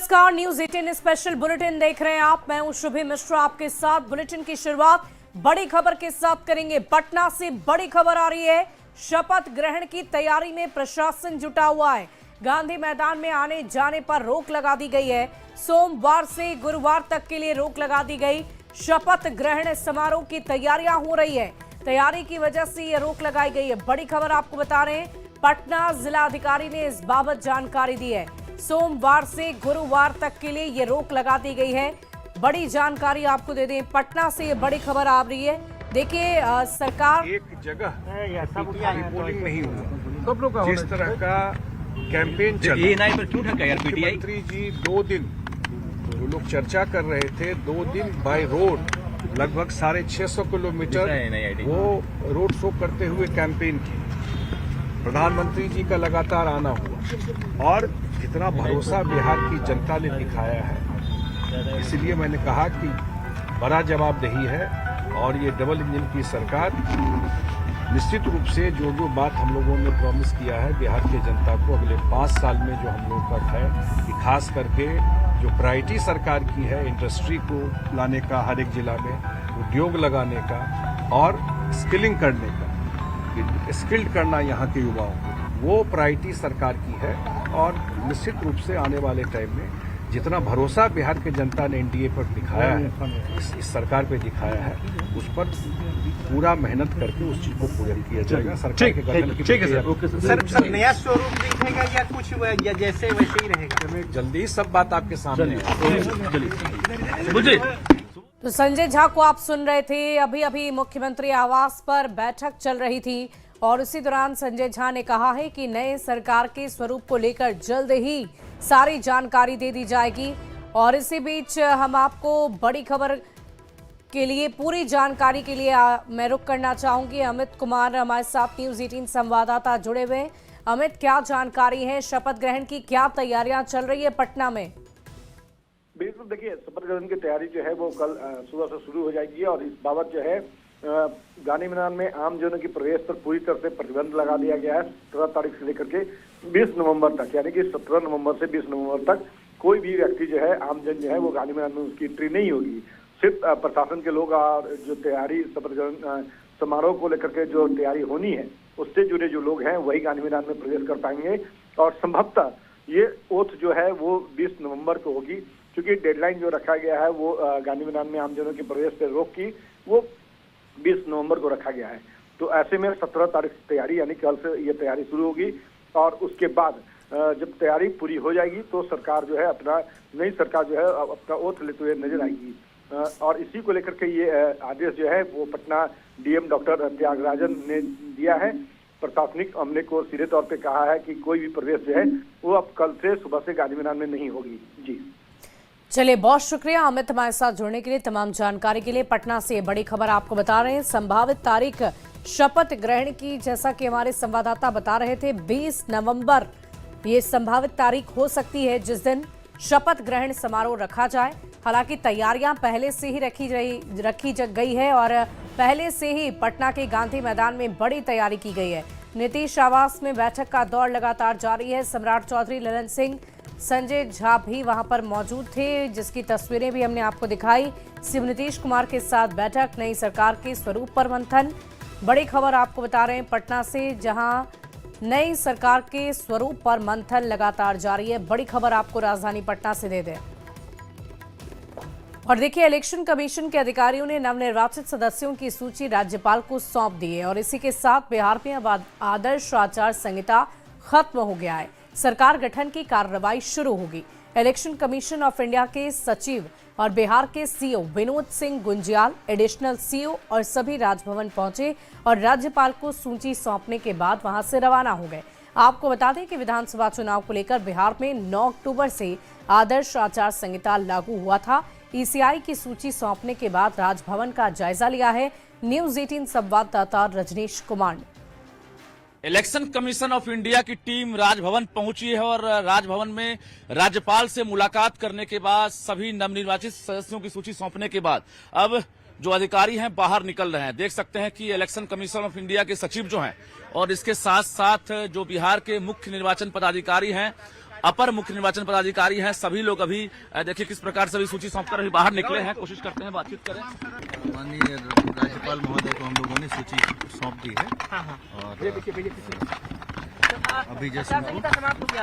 नमस्कार, news 18 special bulletin देख रहे हैं आप। मैं हूं शुभी मिश्रा आपके साथ। बुलेटिन की शुरुआत बड़ी खबर के साथ करेंगे। पटना से बड़ी खबर आ रही है। शपथ ग्रहण की तैयारी में प्रशासन जुटा हुआ है। गांधी मैदान में आने जाने पर रोक लगा दी गई है। सोमवार से गुरुवार तक के लिए रोक लगा दी गई। शपथ ग्रहण समारोह की तैयारियां हो रही है। तैयारी की वजह से ये रोक लगाई गई है। बड़ी खबर आपको बता रहे हैं, पटना जिलाधिकारी ने इस बाबत जानकारी दी है। सोमवार से गुरुवार तक के लिए ये रोक लगा दी गई है। बड़ी जानकारी आपको दे दें, पटना से ये बड़ी खबर आ रही है। देखिए, सरकार एक जगह पोलिंग नहीं हुआ, जिस तरह का कैंपेन चल रहा है। मुख्यमंत्री जी 2 दिन जो लोग चर्चा कर रहे थे, 2 दिन बाय रोड लगभग 650 किलोमीटर वो रोड शो करते हुए कैंपेन की। प्रधानमंत्री जी का लगातार आना हुआ और कितना भरोसा बिहार की जनता ने दिखाया है। इसलिए मैंने कहा कि बड़ा जवाबदेही है और ये डबल इंजन की सरकार निश्चित रूप से जो बात हम लोगों ने प्रॉमिस किया है बिहार की जनता को अगले 5 साल में जो हम लोगों का है कि खास करके जो प्रायोरिटी सरकार की है, इंडस्ट्री को लाने का, हर एक जिला में उद्योग लगाने का और स्किलिंग करने का, स्किल्ड करना यहाँ के युवाओं को, वो प्रायोरिटी सरकार की है। और निश्चित रूप से आने वाले टाइम में जितना भरोसा बिहार की जनता ने एनडीए पर दिखाया है, इस सरकार पे दिखाया है, उस पर पूरा मेहनत करके उस चीज को पूरा किया जाएगा। सरकार के गठन की ठीक है सर, नया शोरूम दिखेगा या कुछ या जैसे वैसे ही रहेगा? जल्दी ही सब बात आपके सामने है। तो संजय झा को आप सुन रहे थे। अभी अभी मुख्यमंत्री आवास पर बैठक चल रही थी और उसी दौरान संजय झा ने कहा है कि नए सरकार के स्वरूप को लेकर जल्द ही सारी जानकारी दे दी जाएगी। और इसी बीच हम आपको बड़ी खबर के लिए, पूरी जानकारी के लिए मैं रुक करना चाहूंगी। अमित कुमार हमारे साथ न्यूज 18 संवाददाता जुड़े हुए हैं। अमित, क्या जानकारी है? शपथ ग्रहण की क्या तैयारियां चल रही है पटना में? बिल्कुल, देखिए, शपथ ग्रहण की तैयारी जो है वो कल सुबह से शुरू हो जाएगी और इस बाबत जो है गांधी मैदान में आम जनों की प्रवेश पर पूरी तरह से प्रतिबंध लगा दिया गया है। 17 तारीख से लेकर के 20 नवंबर तक, यानी कि 17 नवंबर से 20 नवंबर तक कोई भी व्यक्ति जो है, आमजन जो है, वो गांधी मैदान में उसकी एंट्री नहीं होगी। सिर्फ प्रशासन के लोग और जो तैयारी शपथ ग्रहण समारोह को लेकर के जो तैयारी होनी है उससे जुड़े जो लोग हैं वही गांधी मैदान में प्रवेश कर पाएंगे। और संभवतः ये ओथ जो है वो 20 नवंबर को होगी, क्योंकि डेडलाइन जो रखा गया है वो गांधी मैदान में आमजनों के प्रवेश पर रोक की वो 20 नवंबर को रखा गया है। तो ऐसे में 17 तारीख से तैयारी, यानी कल से ये तैयारी शुरू होगी और उसके बाद जब तैयारी पूरी हो जाएगी तो सरकार जो है नई सरकार जो है अपना ओथ लेते हुए नजर आएगी। और इसी को लेकर के ये आदेश जो है वो पटना डीएम डॉक्टर त्यागराजन ने दिया है। प्रशासनिक अमले को सीधे तौर पे कहा है कि कोई भी प्रवेश जो है वो अब कल से सुबह से गांधी मैदान में नहीं होगी। जी चलिए, बहुत शुक्रिया अमित हमारे साथ जुड़ने के लिए, तमाम जानकारी के लिए। पटना से बड़ी खबर आपको बता रहे हैं। संभावित तारीख शपथ ग्रहण की, जैसा कि हमारे संवाददाता बता रहे थे, 20 नवंबर ये संभावित तारीख हो सकती है जिस दिन शपथ ग्रहण समारोह रखा जाए। हालांकि तैयारियां पहले से ही रखी गई है और पहले से ही पटना के गांधी मैदान में बड़ी तैयारी की गई है। नीतीश आवास में बैठक का दौर लगातार जारी है। सम्राट चौधरी, ललन सिंह, संजय झा भी वहां पर मौजूद थे, जिसकी तस्वीरें भी हमने आपको दिखाई। सीएम नीतीश कुमार के साथ बैठक, नई सरकार के स्वरूप पर मंथन। बड़ी खबर आपको बता रहे हैं पटना से, जहां नई सरकार के स्वरूप पर मंथन लगातार जारी है। बड़ी खबर आपको राजधानी पटना से दे दें। और देखिए, इलेक्शन कमीशन के अधिकारियों ने नवनिर्वाचित सदस्यों की सूची राज्यपाल को सौंप दी है और इसी के साथ बिहार में अब आदर्श आचार संहिता खत्म हो गया है। सरकार गठन की कार्रवाई शुरू होगी। इलेक्शन कमीशन ऑफ इंडिया के सचिव और बिहार के CO Vinod Singh Gunjiyal, additional CO और सभी राजभवन पहुंचे और राज्यपाल को सूची सौंपने के बाद वहां से रवाना हो गए। आपको बता दें कि विधानसभा चुनाव को लेकर बिहार में 9 अक्टूबर से आदर्श आचार संहिता लागू हुआ था। ईसीआई की सूची सौंपने के बाद राजभवन का जायजा लिया है न्यूज 18 संवाददाता रजनीश कुमार ने। इलेक्शन कमीशन ऑफ इंडिया की टीम राजभवन पहुंची है और राजभवन में राज्यपाल से मुलाकात करने के बाद, सभी नवनिर्वाचित सदस्यों की सूची सौंपने के बाद अब जो अधिकारी हैं बाहर निकल रहे हैं। देख सकते हैं कि इलेक्शन कमीशन ऑफ इंडिया के सचिव जो हैं और इसके साथ साथ जो बिहार के मुख्य निर्वाचन पदाधिकारी हैं अपर मुख्य निर्वाचन पदाधिकारी हैं। सभी लोग अभी देखिए किस प्रकार से अभी सूची सौंपकर अभी बाहर निकले हैं। कोशिश करते हैं बातचीत करें। माननीय राज्यपाल महोदय को हम लोगों ने सूची सौंप दी है और अभी जैसे समाप्त हो गया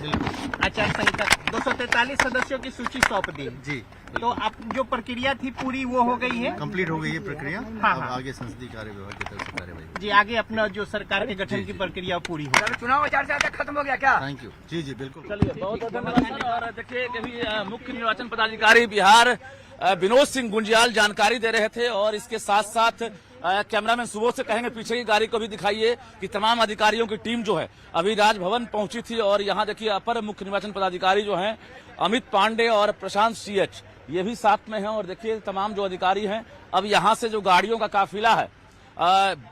बिल्कुल आचार संहिता 243 सदस्यों की सूची सौंप दी जी तो अब जो प्रक्रिया थी पूरी वो हो गई है कंप्लीट हो गई है प्रक्रिया। हाँ, अब हाँ। आगे संसदीय कार्य विभाग की तरफ से कार्यवाही। जी आगे अपना जो सरकार के गठन की प्रक्रिया पूरी हो। चुनाव आचार संहिता खत्म हो गया क्या? Thank you. जी जी बिल्कुल। चलिए बहुत बहुत धन्यवाद सर। और देखिए अभी मुख्य निर्वाचन पदाधिकारी बिहार विनोद सिंह गुंजियाल जानकारी दे रहे थे और इसके साथ साथ कैमरामैन सुबोध से कहेंगे पीछे की गाड़ी को भी दिखाइए कि तमाम अधिकारियों की टीम जो है अभी राजभवन पहुंची थी और यहाँ देखिए अपर मुख्य निर्वाचन पदाधिकारी जो हैं अमित पांडे और प्रशांत सीएच ये भी साथ में हैं और देखिए तमाम जो अधिकारी हैं अब यहाँ से जो गाड़ियों का काफिला है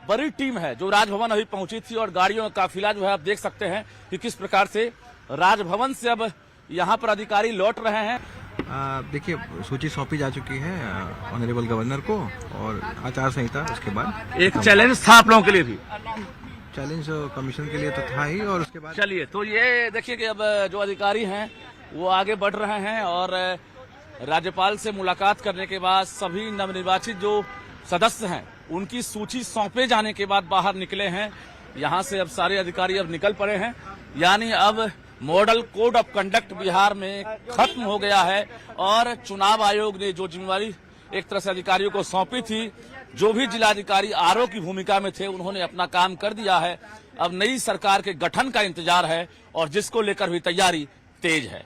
बड़ी टीम है जो राजभवन अभी पहुंची थी और गाड़ियों का काफिला जो है आप देख सकते हैं कि किस प्रकार से राजभवन से अब यहाँ पर अधिकारी लौट रहे हैं। देखिए सूची सौंपी जा चुकी है ऑनरेबल गवर्नर को और आचार संहिता उसके बाद एक चैलेंज था आप लोगों के लिए भी। चैलेंज कमीशन के लिए तो था ही और उसके बाद चलिए तो ये देखिए कि अब जो अधिकारी हैं वो आगे बढ़ रहे हैं और राज्यपाल से मुलाकात करने के बाद सभी नवनिर्वाचित जो सदस्य हैं उनकी सूची सौंपे जाने के बाद बाहर निकले हैं। यहाँ से अब सारे अधिकारी अब निकल पड़े हैं यानी अब model code of conduct Bihar में खत्म हो गया है और चुनाव आयोग ने जो जिम्मेवारी एक तरह से अधिकारियों को सौंपी थी जो भी जिलाधिकारी आरओ की भूमिका में थे उन्होंने अपना काम कर दिया है। अब नई सरकार के गठन का इंतजार है और जिसको लेकर भी तैयारी तेज है।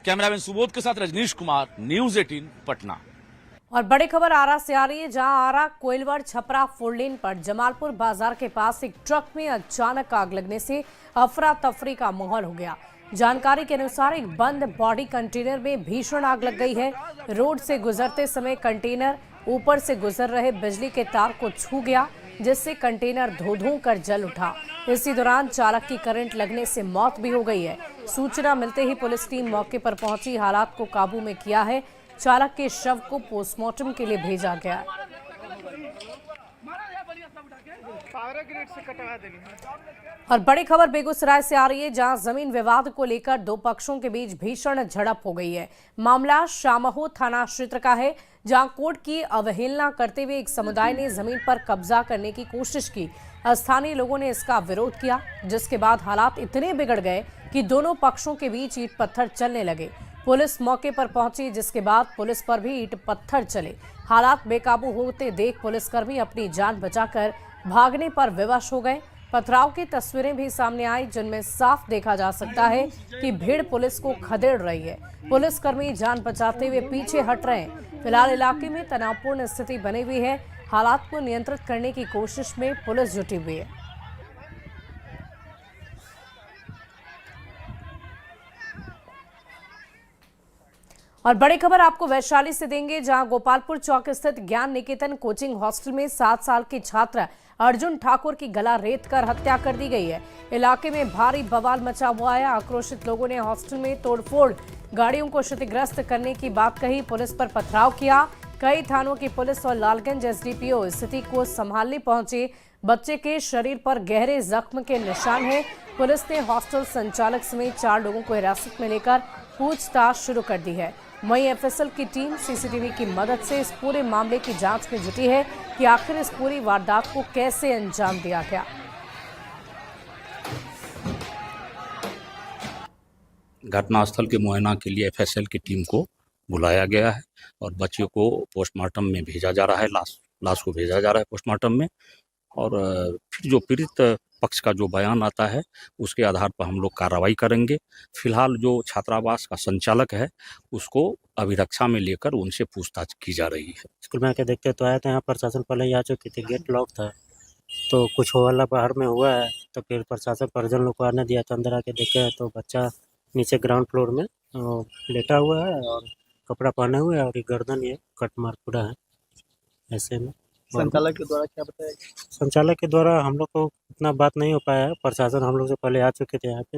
कैमरामैन सुबोध के साथ रजनीश कुमार, न्यूज 18 पटना। और बड़ी खबर आरा से आ रही है जहां आरा कोइलवर छपरा फोर लेन पर जमालपुर बाजार के पास एक ट्रक में अचानक आग लगने से अफरा तफरी का माहौल हो गया। जानकारी के अनुसार एक बंद बॉडी कंटेनर में भीषण आग लग गई है। रोड से गुजरते समय कंटेनर ऊपर से गुजर रहे बिजली के तार को छू गया जिससे कंटेनर धो-धो कर जल उठा। इसी दौरान चालक की करंट लगने से मौत भी हो गई है। सूचना मिलते ही पुलिस टीम मौके पर पहुंची, हालात को काबू में किया है। चालक के शव को पोस्टमार्टम के लिए भेजा गया है। और बड़ी खबर बेगूसराय से आ रही है जहां जमीन विवाद को लेकर दो पक्षों के बीच भीषण झड़प हो गई है। मामला शामहो थाना क्षेत्र का है जहां कोर्ट की अवहेलना करते हुए एक समुदाय ने जमीन पर कब्जा करने की कोशिश की। स्थानीय लोगों ने इसका विरोध किया जिसके बाद हालात इतने बिगड़ गए कि दोनों पक्षों के बीच ईंट पत्थर चलने लगे। पुलिस मौके पर पहुंची जिसके बाद पुलिस पर भी ईंट पत्थर चले। हालात बेकाबू होते देख पुलिसकर्मी अपनी जान बचाकर भागने पर विवश हो गए। पथराव की तस्वीरें भी सामने आई जिनमें साफ देखा जा सकता है कि भीड़ पुलिस को खदेड़ रही है। पुलिसकर्मी जान बचाते हुए पीछे हट रहे हैं। फिलहाल इलाके में तनावपूर्ण स्थिति बनी हुई है। हालात को नियंत्रित करने की कोशिश में पुलिस जुटी हुई है। और बड़ी खबर आपको वैशाली से देंगे जहां गोपालपुर चौक स्थित ज्ञान निकेतन कोचिंग हॉस्टल में 7 साल के छात्र अर्जुन ठाकुर की गला रेत कर हत्या कर दी गई है। इलाके में भारी बवाल मचा हुआ है। आक्रोशित लोगों ने हॉस्टल में तोड़फोड़, गाड़ियों को क्षतिग्रस्त करने की बात कही, पुलिस पर पथराव किया। कई थानों की पुलिस और लालगंज एसडीपीओ स्थिति को संभालने पहुंचे। बच्चे के शरीर पर गहरे जख्म के निशान हैं। पुलिस ने हॉस्टल संचालक समेत 4 लोगों को हिरासत में लेकर पूछताछ शुरू कर दी है। वहीं एफएसएल की टीम सीसीटीवी की मदद से इस पूरे मामले की जांच में जुटी है कि आखिर इस पूरी वारदात को कैसे अंजाम दिया गया। घटनास्थल के मुआयना के लिए एफएसएल की टीम को बुलाया गया है और बच्चियों को पोस्टमार्टम में भेजा जा रहा है। लाश को भेजा जा रहा है पोस्टमार्टम में और फिर जो पीड़ित पक्ष का जो बयान आता है उसके आधार पर हम लोग कार्रवाई करेंगे। फिलहाल जो छात्रावास का संचालक है उसको अभिरक्षा में लेकर उनसे पूछताछ की जा रही है। स्कूल में आके देखते तो आए थे, यहाँ प्रशासन पहले ही आ चुकी थी, गेट लॉक था तो कुछ हल्ला बाहर में हुआ है तो फिर प्रशासन परिजन लोग को आने दिया तो अंदर आके देखे तो बच्चा नीचे ग्राउंड फ्लोर में लेटा हुआ है और कपड़ा पहने हुए है और गर्दन ये कट मार पूरा है ऐसे में। संचालक के द्वारा क्या बताया? संचालक के द्वारा हम लोग को इतना बात नहीं हो पाया है। प्रशासन हम लोग से पहले आ चुके थे यहाँ पे।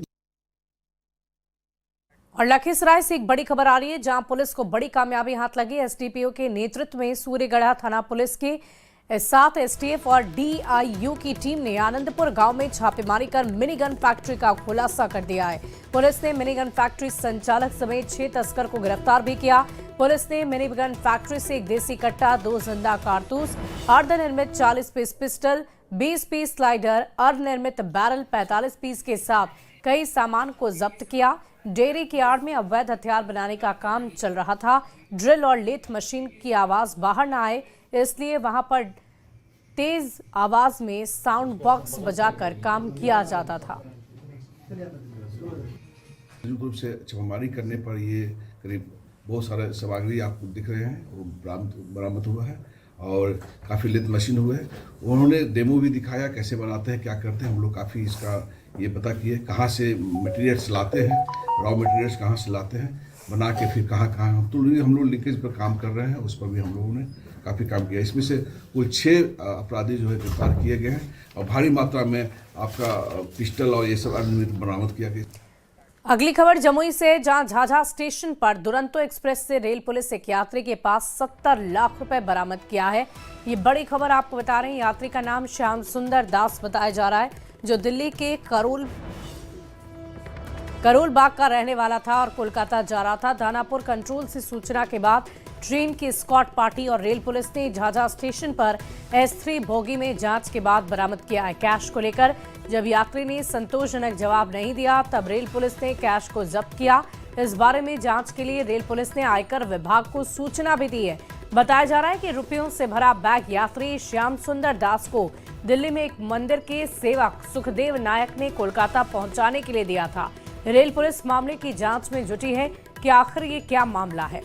और लखीसराय से एक बड़ी खबर आ रही है जहां पुलिस को बड़ी कामयाबी हाथ लगी। एसडीपीओ के नेतृत्व में सूर्यगढ़ा थाना पुलिस की इस साथ एसटीएफ और डीआईयू की टीम ने आनंदपुर गांव में छापेमारी कर मिनी गन फैक्ट्री का खुलासा कर दिया है। पुलिस ने मिनी गन फैक्ट्री संचालक समेत 6 तस्कर को गिरफ्तार भी किया। पुलिस ने मिनी गन फैक्ट्री से एक देसी कट्टा, 2 जिंदा कारतूस, अर्धनिर्मित 40 पीस पिस्टल, 20 पीस स्लाइडर, अर्धनिर्मित बैरल 45 पीस के साथ कई सामान को जब्त किया। डेयरी की आड़ में अवैध हथियार बनाने का काम चल रहा था। ड्रिल और लेथ मशीन की आवाज बाहर न आए, इसलिए वहां पर तेज आवाज में साउंड बॉक्स बजाकर काम किया जाता था। संयुक्त रूप से छापेमारी करने पर ये करीब बहुत सारे सामग्री आपको दिख रहे हैं वो बरामद हुआ है और काफ़ी लेथ मशीन हुए हैं। उन्होंने डेमो भी दिखाया कैसे बनाते हैं, क्या करते हैं। हम लोग काफ़ी इसका ये पता किए कहाँ से मटेरियल्स लाते हैं, रॉ मटेरियल्स कहाँ से लाते हैं, बना के फिर कहाँ तो हम लोग लिंकेज पर काम कर रहे हैं। उस पर भी हम लोगों ने काफ़ी काम किया। इसमें से कुल 6 अपराधी जो है गिरफ्तार किए गए हैं और भारी मात्रा में आपका पिस्टल और ये सब बरामद किया गया। अगली खबर जमुई से, जहां झाझा स्टेशन पर दुरंतो एक्सप्रेस से रेल पुलिस एक यात्री के पास 70 लाख रुपए बरामद किया है। ये बड़ी खबर आपको बता रहे हैं। यात्री का नाम श्याम सुंदर दास बताया जा रहा है, जो दिल्ली के करोल बाग का रहने वाला था और कोलकाता जा रहा था। दानापुर कंट्रोल से सूचना के बाद ट्रेन की स्क्वाड पार्टी और रेल पुलिस ने झाझा स्टेशन पर S3 बोगी में जांच के बाद बरामद किया है। कैश को लेकर जब यात्री ने संतोषजनक जवाब नहीं दिया, तब रेल पुलिस ने कैश को जब्त किया। इस बारे में जांच के लिए रेल पुलिस ने आयकर विभाग को सूचना भी दी है। बताया जा रहा है कि रुपयों से भरा बैग यात्री श्याम सुंदर दास को दिल्ली में एक मंदिर के सेवक सुखदेव नायक ने कोलकाता पहुंचाने के लिए दिया था। रेल पुलिस मामले की जांच में जुटी है कि आखिर ये क्या मामला है।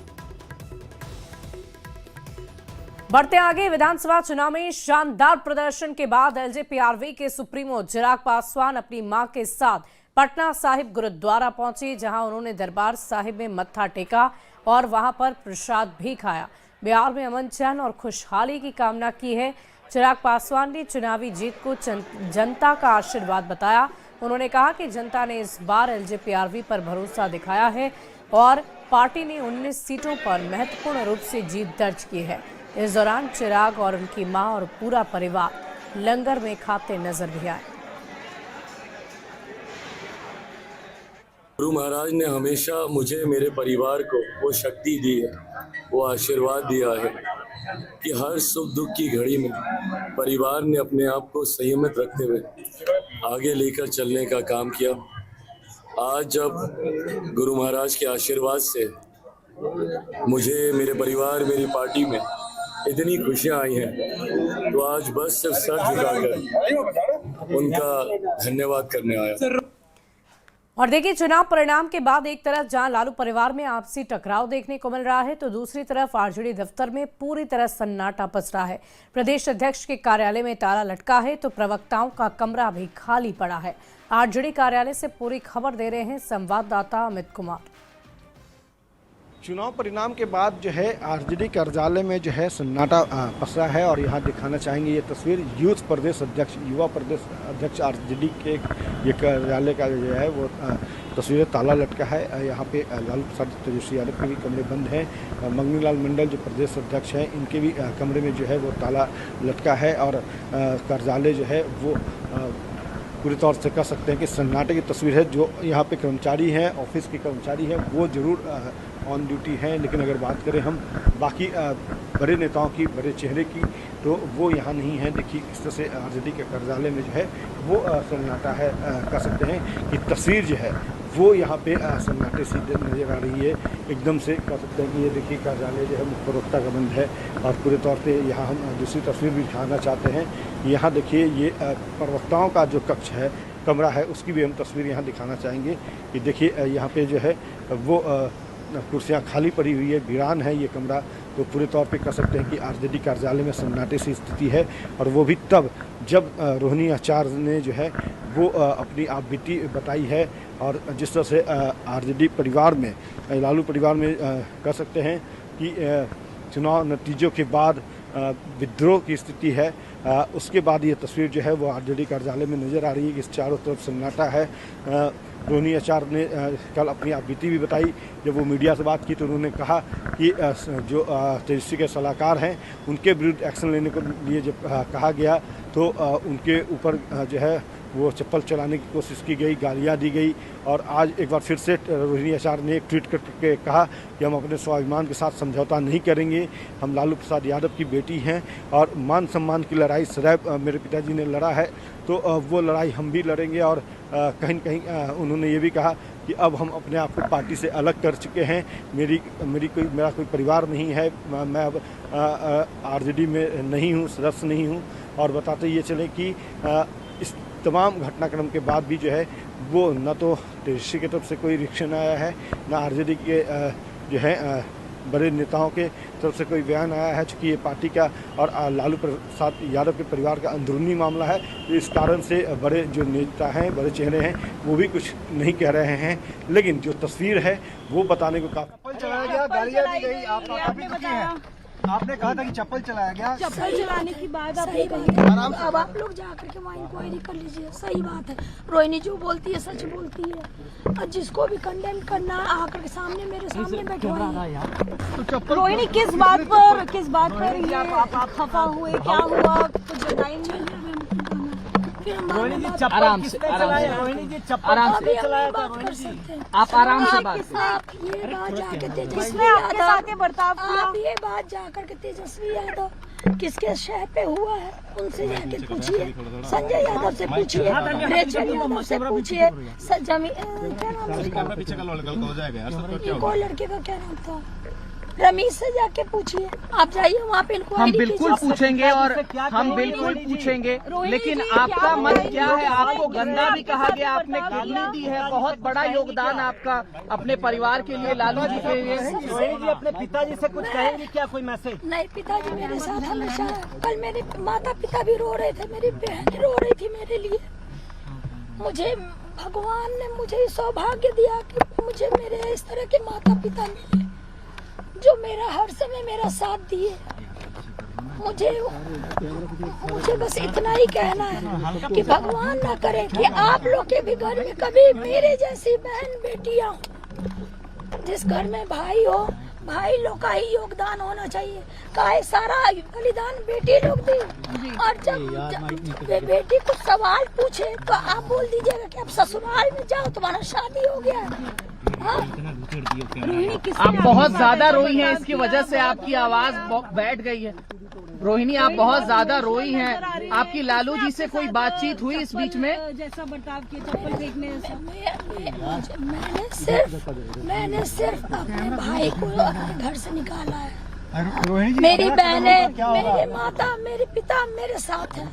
बढ़ते आगे, विधानसभा चुनाव में शानदार प्रदर्शन के बाद एलजेपीआरवी के सुप्रीमो चिराग पासवान अपनी मां के साथ पटना साहिब गुरुद्वारा पहुंचे, जहां उन्होंने दरबार साहिब में मत्था टेका और वहां पर प्रसाद भी खाया। बिहार में अमन चैन और खुशहाली की कामना की है। चिराग पासवान ने चुनावी जीत को जनता का आशीर्वाद बताया। उन्होंने कहा कि जनता ने इस बार एलजेपीआरवी पर भरोसा दिखाया है और पार्टी ने 19 सीटों पर महत्वपूर्ण रूप से जीत दर्ज की है। इस दौरान चिराग और उनकी मां और पूरा परिवार लंगर में खाते नजर भी आए। गुरु महाराज ने हमेशा मुझे, मेरे परिवार को वो शक्ति दी है, वो आशीर्वाद दिया है कि हर सुख दुख की घड़ी में परिवार ने अपने आप को संयमित रखते हुए आगे लेकर चलने का काम किया। आज जब गुरु महाराज के आशीर्वाद से मुझे, मेरे परिवार, मेरी पार्टी में इतनी खुशियां आई हैं, तो आज बस सिर्फ सर झुकाकर उनका धन्यवाद करने आया। और देखिए, चुनाव परिणाम के बाद एक तरफ जहां लालू परिवार में आपसी टकराव देखने को मिल रहा है, तो दूसरी तरफ आरजेडी दफ्तर में पूरी तरह सन्नाटा पसरा है। प्रदेश अध्यक्ष के कार्यालय में ताला लटका है तो प्रवक्ताओं का कमरा भी खाली पड़ा है। आरजेडी कार्यालय से पूरी खबर दे रहे हैं संवाददाता अमित कुमार। चुनाव परिणाम के बाद जो है आरजेडी कार्यालय में जो है सन्नाटा पसरा है और यहाँ दिखाना चाहेंगे ये तस्वीर। यूथ प्रदेश अध्यक्ष, युवा प्रदेश अध्यक्ष आरजेडी के ये कार्यालय का जो है वो तस्वीरें ताला लटका है। यहाँ पे लालू प्रसाद तेजस्वी यादव के भी कमरे बंद हैं। मंगनी लाल मंडल जो प्रदेश अध्यक्ष हैं, इनके भी कमरे में जो है वो ताला लटका है और कार्यालय जो है वो पूरी तौर से कह सकते हैं कि सन्नाटे की तस्वीर है। जो यहाँ पे कर्मचारी हैं, ऑफिस के कर्मचारी हैं, वो ज़रूर ऑन ड्यूटी हैं, लेकिन अगर बात करें हम बाकी बड़े नेताओं की, बड़े चेहरे की, तो वो यहाँ नहीं है। देखिए इस तरह से आरजेडी के कार्यालय में जो है वो सन्नाटा है। कह सकते हैं कि तस्वीर जो है वो यहाँ पे सन्नाटे सी नज़र आ रही है। एकदम से कह सकते हैं कि ये देखिए कार्यालय जो है मुख्य प्रवक्ता का बंद है और पूरे तौर पे यहाँ हम दूसरी तस्वीर भी दिखाना चाहते हैं। यहाँ देखिए ये प्रवक्ताओं का जो कक्ष है, कमरा है, उसकी भी हम तस्वीर यहाँ दिखाना चाहेंगे कि देखिए यहाँ पे जो है वो कुर्सियाँ खाली पड़ी हुई है, वीरान है ये कमरा। तो पूरे तौर पे कह सकते हैं कि आरजेडी कार्यालय में सन्नाटे सी स्थिति है और वो भी तब जब रोहिणी आचार्य ने जो है वो अपनी आप बीती बताई है और जिस तरह से आरजेडी परिवार में, लालू परिवार में कह सकते हैं कि चुनाव नतीजों के बाद विद्रोह की स्थिति है। उसके बाद ये तस्वीर जो है वो आरजेडी कार्यालय में नज़र आ रही है कि इस चारों तरफ सन्नाटा है। रोहिणी आचार्य ने कल अपनी आप बीती भी बताई। जब वो मीडिया से बात की तो उन्होंने कहा कि जो तेजस्वी के सलाहकार हैं उनके विरुद्ध एक्शन लेने को लिए जब कहा गया तो उनके ऊपर जो है वो चप्पल चलाने की कोशिश की गई, गालियाँ दी गई। और आज एक बार फिर से रोहिणी आचार्य ने एक ट्वीट करके कहा कि हम अपने स्वाभिमान के साथ समझौता नहीं करेंगे, हम लालू प्रसाद यादव की बेटी हैं और मान सम्मान की लड़ाई सदैव मेरे पिताजी ने लड़ा है, तो वो लड़ाई हम भी लड़ेंगे। और कहीं न कहीं उन्होंने ये भी कहा कि अब हम अपने आप को पार्टी से अलग कर चुके हैं, मेरा कोई परिवार नहीं है, मैं अब आरजेडी में नहीं हूँ, सदस्य नहीं हूँ। और बताते ये चले कि इस तमाम घटनाक्रम के बाद भी जो है वो न तो तेजस्वी की तरफ से कोई रिएक्शन आया है, न आरजेडी के जो है बड़े नेताओं के तरफ से कोई बयान आया है। चूँकि ये पार्टी का और लालू प्रसाद यादव के परिवार का अंदरूनी मामला है, तो इस कारण से बड़े जो नेता हैं, बड़े चेहरे हैं, वो भी कुछ नहीं कह रहे हैं। लेकिन जो तस्वीर है वो बताने को काफी चलाया गया, गालियाँ दी गई, आपने बताया, आपने कहा था कि चप्पल चलाया गया। चप्पल चलाने की बात आपने कही, अब आप लोग जाकर के वहाँ इंक्वायरी कर लीजिए। सही बात है, रोहिणी जो बोलती है सच बोलती है, और जिसको भी कंडेम करना आकर के सामने मेरे सामने बैठवाइए। रोहिणी किस बात पर ये खफा हुए, क्या हुआ, कुछ बताएंगे? रोहिणी जी चप्पल किसने चलाया? रोहिणी जी चप्पल किसने चलाया था? रोहिणी जी आप आराम से बात करें। आप ये बात जाके तेजस्वी यादव, आप ये बात जाकर के तेजस्वी यादव किसके शहर पे हुआ है उनसे जाके पूछिए, संजय यादव से पूछिए, रेचल यादव से पूछिए, कोई लड़के का क्या नाम था, रमीश से जाके पूछिए। आप जाइए वहाँ पे इनको। हम बिल्कुल पूछेंगे और हम बिल्कुल पूछेंगे, लेकिन आपका मन क्या है? आपको गंदा भी कहा गया, आपने किडनी दी है, बहुत बड़ा योगदान आपका अपने परिवार के लिए, लालू जी के लिए। रोहिणी जी अपने पिताजी से कुछ कहेंगे क्या, कोई मैसेज? नहीं, पिताजी मेरे साथ हमेशा है। कल मेरे माता पिता भी रो रहे थे, मेरी बहन रो रही थी मेरे लिए। मुझे भगवान ने मुझे सौभाग्य दिया कि मुझे मेरे इस तरह के माता पिता मिले जो मेरा हर समय मेरा साथ दिए। मुझे बस इतना ही कहना है कि भगवान ना करे कि आप लोग के भी घर में कभी मेरे जैसी बहन बेटियां हो। जिस घर में भाई हो, भाई लोग का ही योगदान होना चाहिए। काहे सारा बलिदान बेटी लोग दी, और जब बेटी कुछ सवाल पूछे तो आप बोल दीजिएगा कि आप ससुराल में जाओ, तुम्हारा शादी हो गया। आप बहुत ज्यादा रोई हैं, इसकी वजह से आपकी आवाज बैठ गई है। रोहिणी आप बहुत ज्यादा रोई हैं, आपकी लालू जी से कोई बातचीत हुई इस बीच में? जैसा बर्ताव किया, चप्पल फेंकने मैंने सिर्फ अपने भाई को अपने घर से निकाला है। मेरी बहनें, मेरी माता, मेरे पिता मेरे साथ है।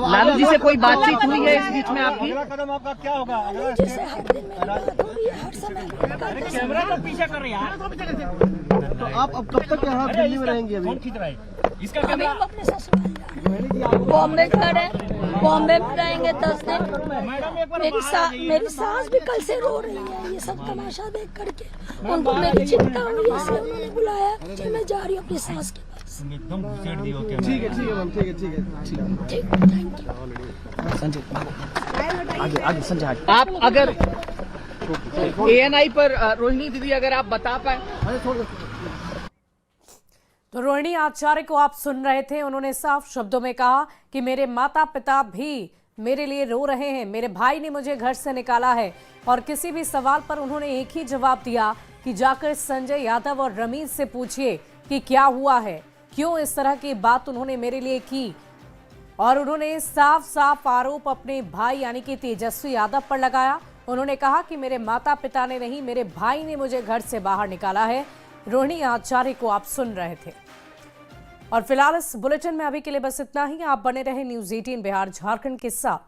लालू जी से कोई बातचीत हुई है इस बीच में आपकी? अगला कदम आपका क्या होगा? जिससे हर दिन मेरी बात हो रही है, हर समय कैमरा तो पीछे कर रही है। तो आप अब कब तक यहाँ दिल्ली में रहेंगे? अभी इसका अभी हम अपने ससुराल बॉम्बे खड़े हैं, बॉम्बे में रहेंगे 10 दिन। मेरी सास भी कल से रो रही है ये सब तमाशा देख करके। उनको मेरी चिंता हुई, इसलिए उन्होंने बुलाया कि मैं जा रही हूँ अपनी सास के पास। ठीक है मैम, ठीक है। ठीक, थैंक यू। संजय आप अगर ANI पर रोहिणी दीदी अगर आप बता पाए। तो रोहिणी आचार्य को आप सुन रहे थे, उन्होंने साफ शब्दों में कहा कि मेरे माता पिता भी मेरे लिए रो रहे हैं, मेरे भाई ने मुझे घर से निकाला है। और किसी भी सवाल पर उन्होंने एक ही जवाब दिया कि जाकर संजय यादव और रमीश से पूछिए कि क्या हुआ है, क्यों इस तरह की बात उन्होंने मेरे लिए की। और उन्होंने साफ साफ आरोप अपने भाई यानी कि तेजस्वी यादव पर लगाया। उन्होंने कहा कि मेरे माता पिता ने नहीं, मेरे भाई ने मुझे घर से बाहर निकाला है। रोहिणी आचार्य को आप सुन रहे थे। और फिलहाल इस बुलेटिन में अभी के लिए बस इतना ही। आप बने रहे न्यूज़ 18 बिहार झारखंड के साथ।